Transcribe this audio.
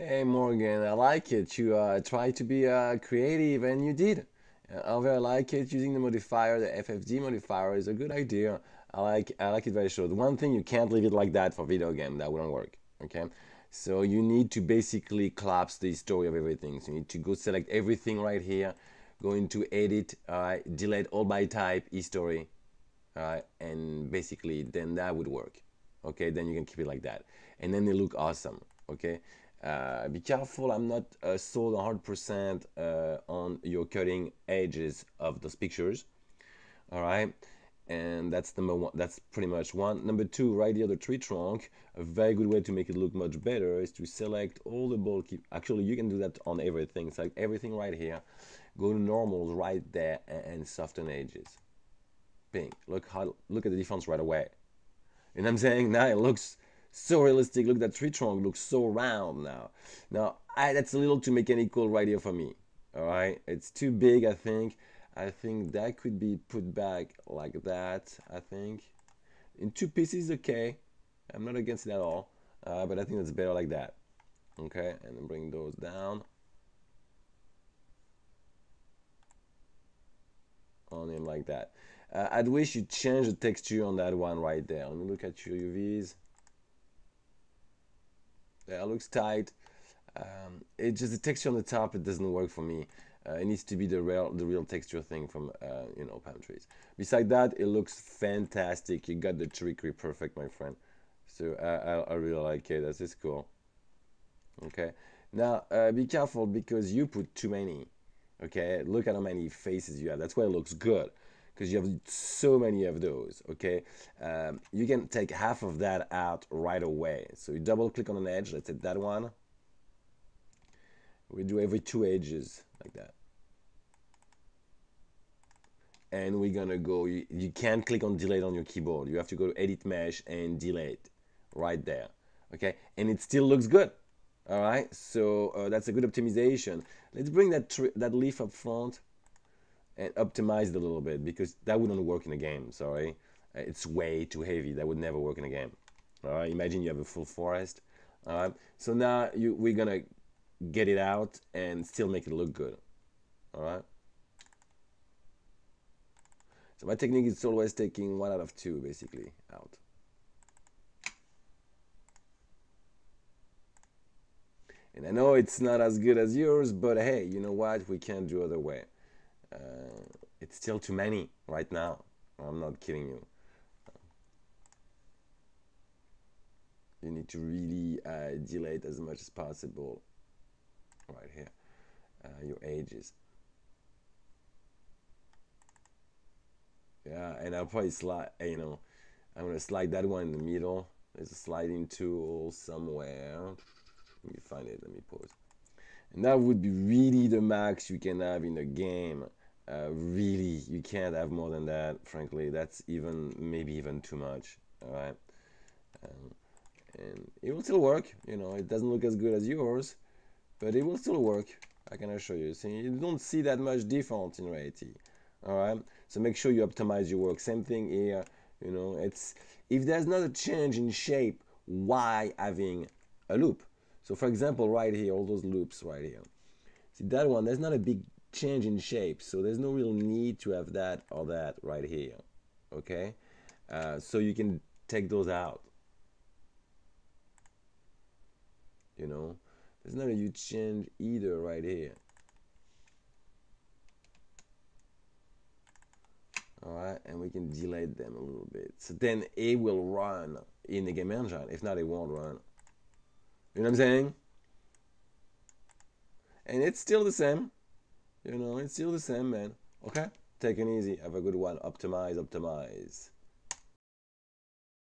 Hey Morgan, I like it. You try to be creative, and you did. I like it. Using the modifier, the FFD modifier, is a good idea. I like it very short. One thing, you can't leave it like that for video game. That wouldn't work. Okay, so you need to basically collapse the story of everything. So you need to go select everything right here, go into edit, delete all by type, history, and basically then that would work. Okay, then you can keep it like that, and then they look awesome. Okay, be careful. I'm not sold 100% on your cutting edges of those pictures. All right, and that's number one. That's pretty much one. Number two, right here, the tree trunk. A very good way to make it look much better is to select all the bulky. Actually, you can do that on everything. Select everything right here. Go to normals right there and soften edges. Pink. Look at the difference right away. You know what I'm saying? Now it looks so realistic. Look, that tree trunk looks so round now. That's a little too mechanical right here for me. All right, it's too big. I think that could be put back like that. I think in two pieces, okay. I'm not against it at all, but I think that's better like that. Okay, and then bring those down on him like that. I'd wish you change the texture on that one right there. Let me look at your UVs. Yeah, it looks tight. It just the texture on the top, it doesn't work for me. It needs to be the real texture thing from palm trees. Beside that, it looks fantastic. You got the trickery perfect, my friend. So I really like it. This is cool. Okay. Now be careful because you put too many. Okay. Look at how many faces you have. That's why it looks good because you have so many of those. Okay. You can take half of that out right away. So you double click on an edge. Let's say that one. We do every two edges like that. And we're gonna go, you can't click on delete on your keyboard. You have to go to edit mesh and delete right there. Okay, and it still looks good. All right, so that's a good optimization. Let's bring that leaf up front and optimize it a little bit because that wouldn't work in a game. Sorry, it's way too heavy. That would never work in a game. All right, imagine you have a full forest. All right, so now we're gonna get it out and still make it look good. All right. So my technique is always taking one out of two, basically, out. And I know it's not as good as yours, but hey, you know what? We can't do other way. It's still too many right now. I'm not kidding you. You need to really delete as much as possible right here. Your ages. Yeah, and I'll probably I'm gonna slide that one in the middle. There's a sliding tool somewhere. Let me find it. Let me pause. And that would be really the max you can have in a game. Really, you can't have more than that. Frankly, that's maybe even too much. All right, um, and it will still work. It doesn't look as good as yours, but it will still work. I can assure you. So you don't see that much difference in reality. All right. So make sure you optimize your work. Same thing here. It's if there's not a change in shape, why having a loop? So for example, right here, all those loops right here. See that one, there's not a big change in shape, so there's no real need to have that or that right here. Okay, so you can take those out. You know, there's not a huge change either right here. All right, and we can delete them a little bit. So then it will run in the game engine. If not, it won't run. You know what I'm saying? And it's still the same. It's still the same, man. Okay, take it easy. Have a good one. Optimize, optimize.